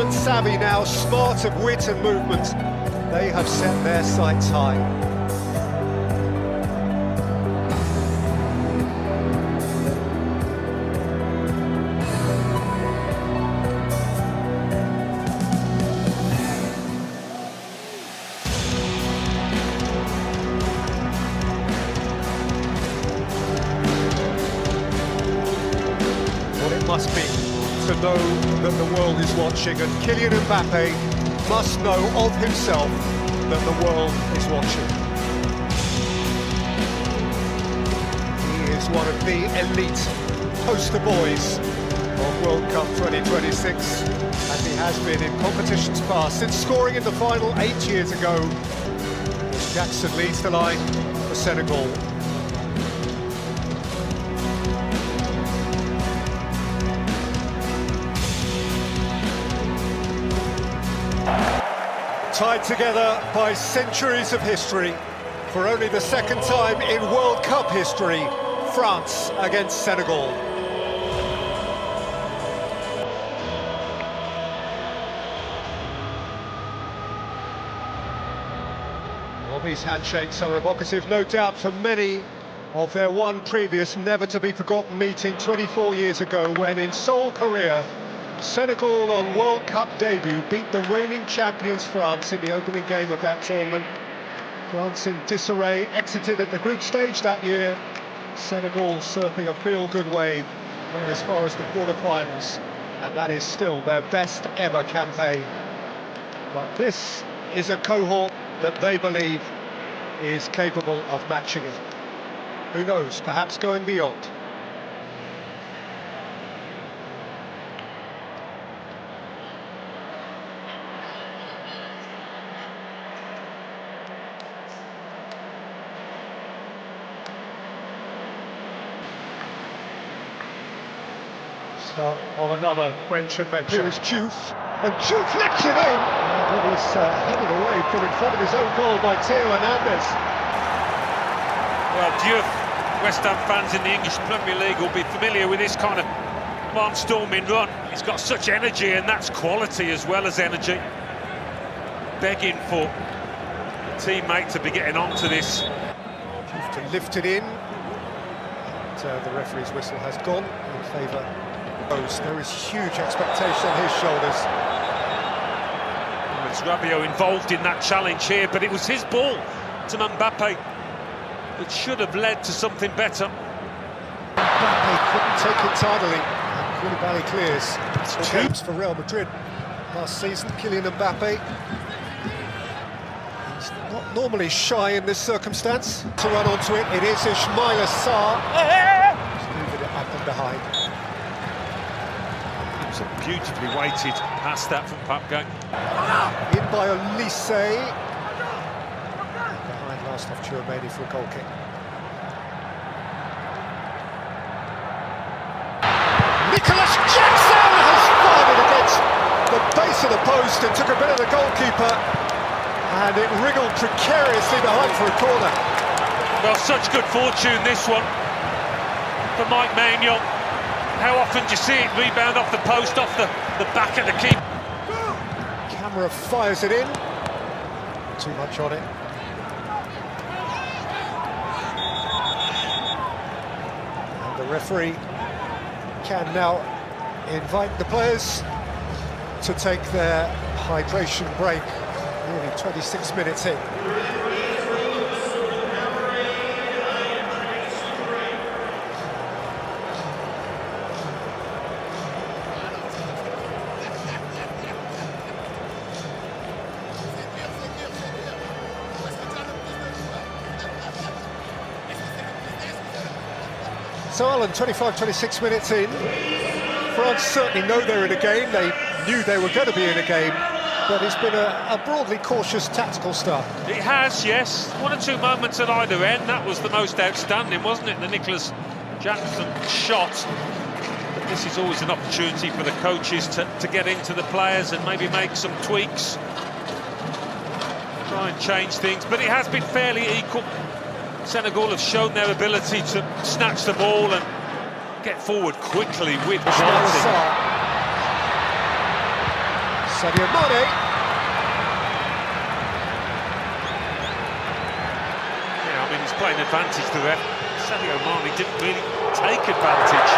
instrument savvy now, smart of wit and movement. They have set their sights high. What it must be to know that the world is watching, and Kylian Mbappe must know of himself that the world is watching. He is one of the elite poster boys of World Cup 2026, and he has been in competitions past, since scoring in the final 8 years ago as Jackson leads the line for Senegal. Tied together by centuries of history, for only the second time in World Cup history, France against Senegal. Well, these handshakes are evocative, no doubt, for many of their one previous never-to-be-forgotten meeting 24 years ago, when in Seoul, Korea, Senegal on World Cup debut beat the reigning champions France in the opening game of that tournament. France in disarray exited at the group stage that year. Senegal surfing a feel-good wave as far as the quarter-finals, and that is still their best ever campaign. But this is a cohort that they believe is capable of matching it. Who knows, perhaps going beyond. Start of another French adventure. Here is Diouf, and Diouf flicks it in! And he's headed away from in front of his own goal by Theo Hernandez. Well, Diouf, West Ham fans in the English Premier League will be familiar with this kind of barnstorming run. He's got such energy, and that's quality as well as energy. Begging for a teammate to be getting onto this. Diouf to lift it in. And, the referee's whistle has gone in favour. There is huge expectation on his shoulders. Well, it's Rabiot involved in that challenge here, but it was his ball to Mbappe that should have led to something better. Mbappe couldn't take it tidily, and Koulibaly clears. It's two for Real Madrid last season. Kylian Mbappe, he's not normally shy in this circumstance. To run onto it, it is Ismail Assar. He's moving it up and behind. Beautifully weighted past that from Papgang. In by Olise. Behind last off Chouameni for a goal kick. Nicholas Jackson has fired it against the base of the post and took a bit of the goalkeeper, and it wriggled precariously behind for a corner. Well, such good fortune this one for Mike Maignan. How often do you see it rebound off the post, off the back of the keeper? Camera fires it in. Too much on it. And the referee can now invite the players to take their hydration break. Nearly 26 minutes in. So Alan, 25-26 minutes in, France certainly know they're in a game. They knew they were going to be in a game, but it's been a broadly cautious tactical start. It has, yes. One or two moments at either end. That was the most outstanding, wasn't it? The Nicholas Jackson shot. But this is always an opportunity for the coaches to get into the players and maybe make some tweaks. Try and change things, but it has been fairly equal. Senegal have shown their ability to snatch the ball and get forward quickly with quality. Sadio Mane. Yeah, I mean, he's playing advantage to that. Sadio Mane didn't really take advantage.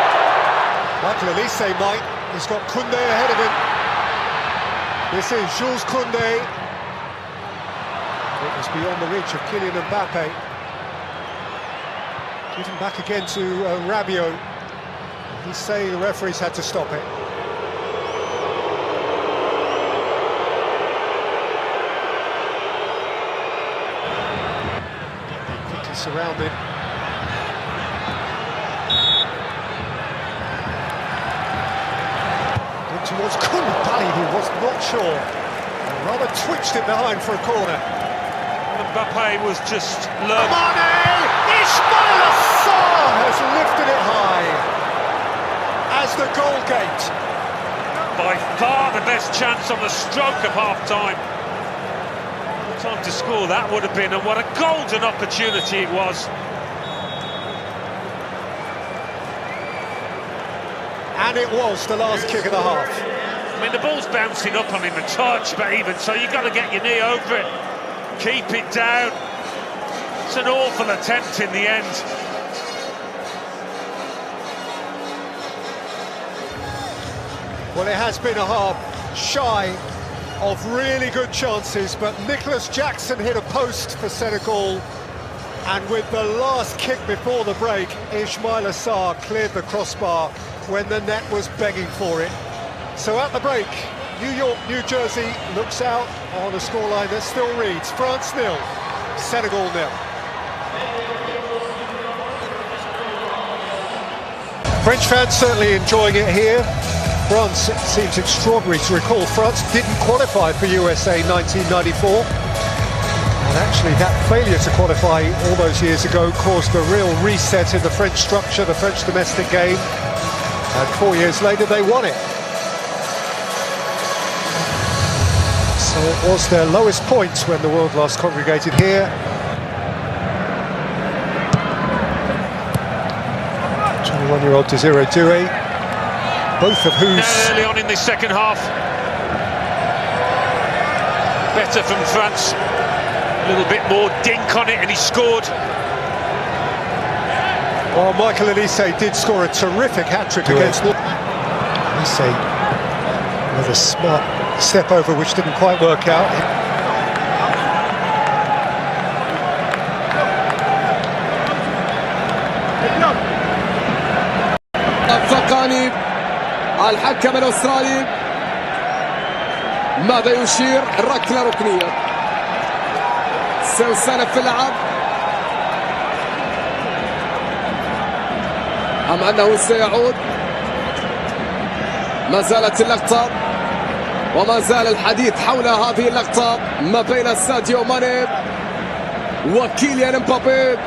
Michael Elise might. He's got Koundé ahead of him. This is Jules Koundé. It was beyond the reach of Kylian Mbappe. Given back again to Rabiot. He's saying the referees had to stop it. Quickly surrounded. In towards Koulibaly, who was not sure. And rather twitched it behind for a corner. Mbappe was just low. Mane! Ismail Assar has lifted it high as the goal gate. By far the best chance on the stroke of half-time. What time to score that would have been, and what a golden opportunity it was. And it was the last kick of the half. I mean, the ball's bouncing up on him a touch, but even so, you've got to get your knee over it. Keep it down. It's an awful attempt in the end. Well, it has been a half shy of really good chances, but Nicholas Jackson hit a post for Senegal, and with the last kick before the break, Ismail Assar cleared the crossbar when the net was begging for it. So at the break, New York, New Jersey looks out on a scoreline that still reads France 0, Senegal 0. French fans certainly enjoying it here. France, it seems extraordinary to recall, France didn't qualify for USA 1994. And actually that failure to qualify all those years ago caused a real reset in the French structure, the French domestic game. And 4 years later they won it. So it was their lowest point when the world last congregated here. 21-year-old Desiree Doué, both of whose... Early on in this second half. Better from France. A little bit more dink on it and he scored. Well, Michael Elise did score a terrific hat-trick against... Elise, with a smart step over which didn't quite work out. الثقاني الحكم الأسترالي ماذا يشير؟ ركلة ركنية سوسنة في اللعب أم أنه سيعود؟ ما زالت اللقطة وما زال الحديث حول هذه اللقطة ما بين ساديو ماني وكيليان مبابي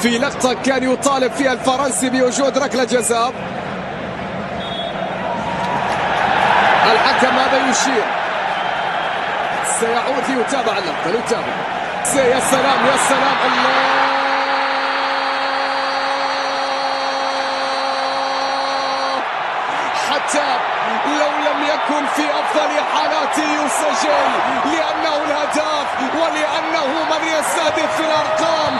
في لقطة كان يطالب فيها الفرنسي بوجود ركلة جزاء. الحكم ماذا يشير؟ سيعود ليتابع اللقطة. نتابع. يا سلام يا سلام الله حتى لو لم يكن في أفضل حالاته يسجل لأنه الهداف ولأنه من يستهدف في الأرقام.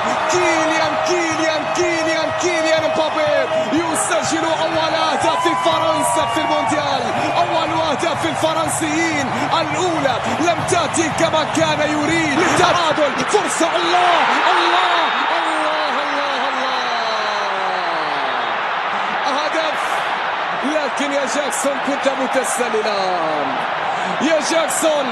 كيليان مبابي يسجل أول أهداف فرنسا في المونديال، أول أهداف الفرنسيين الأولى لم تأتي كما كان يريد. للتعادل فرصة. الله الله الله الله الله هدف. لكن يا جاكسون كنت متسللا، يا جاكسون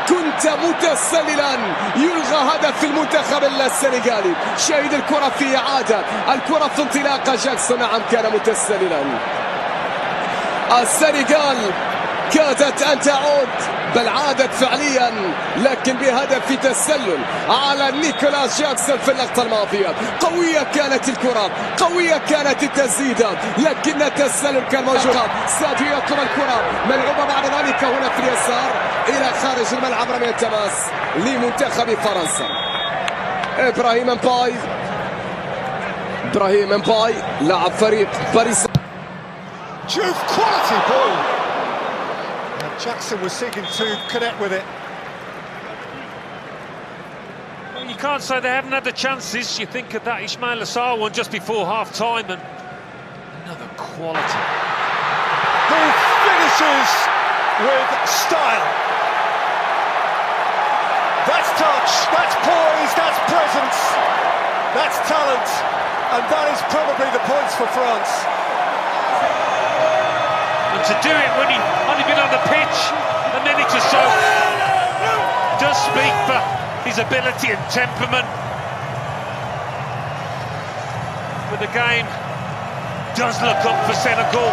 كنت متسللا. يلغى هدف في المنتخب السنغالي. شاهد الكرة في إعادة، الكرة في انطلاقة. جاكسون نعم كان متسللا. السنغال كادت أن تعود، بل عادت فعليا، لكن بهدف في تسلل على نيكولاس جاكسون في اللقطة الماضية. قوية كانت الكرة، قوية كانت التسديدة، لكن التسلل كان موجود. ساديو يطلب الكرة ملعوبة بعد ذلك هنا في اليسار إلى خارج الملعب، رمية التماس لمنتخب فرنسا. إبراهيم مباي لاعب فريق باريس. Juve quality ball. Jackson was seeking to connect with it. Well, you can't say they haven't had the chances. You think of that Ismail Assar one just before half-time, and another quality. Who finishes with style. That's touch, that's poise, that's presence, that's talent, and that is probably the points for France. And to do it when he'd only been on the pitch a minute or so does speak for his ability and temperament. But the game does look up for Senegal.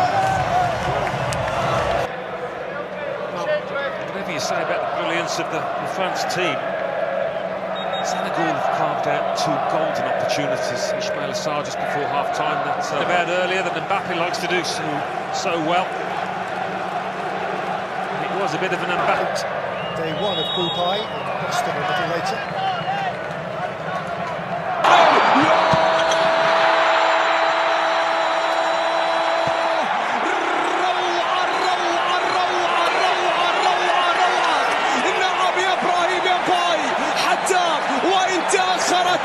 Well, whatever you say about the brilliance of the France team, Senegal have carved out two golden opportunities. Ismail Assar just before half-time, that's about earlier than Mbappe likes to do so well. It was a bit of an Mbappe. Day one of Group I in Boston a little later.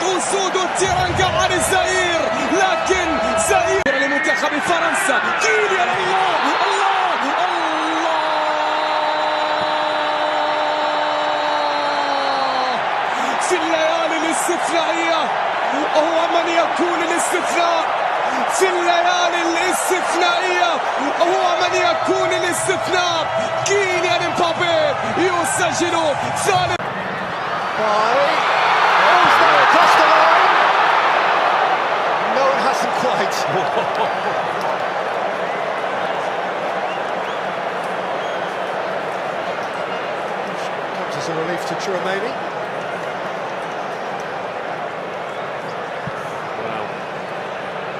أسود التيرانجا عن الزئير، لكن زئير لمنتخب فرنسا. كيليان، الله الله الله، في الليالي الاستثنائية هو من يكون الاستثناء، في الليالي الاستثنائية هو من يكون الاستثناء. كيليان امبابي يسجل ثالث. Crossed the line. No, it hasn't quite. Comes as a relief to Chouameni.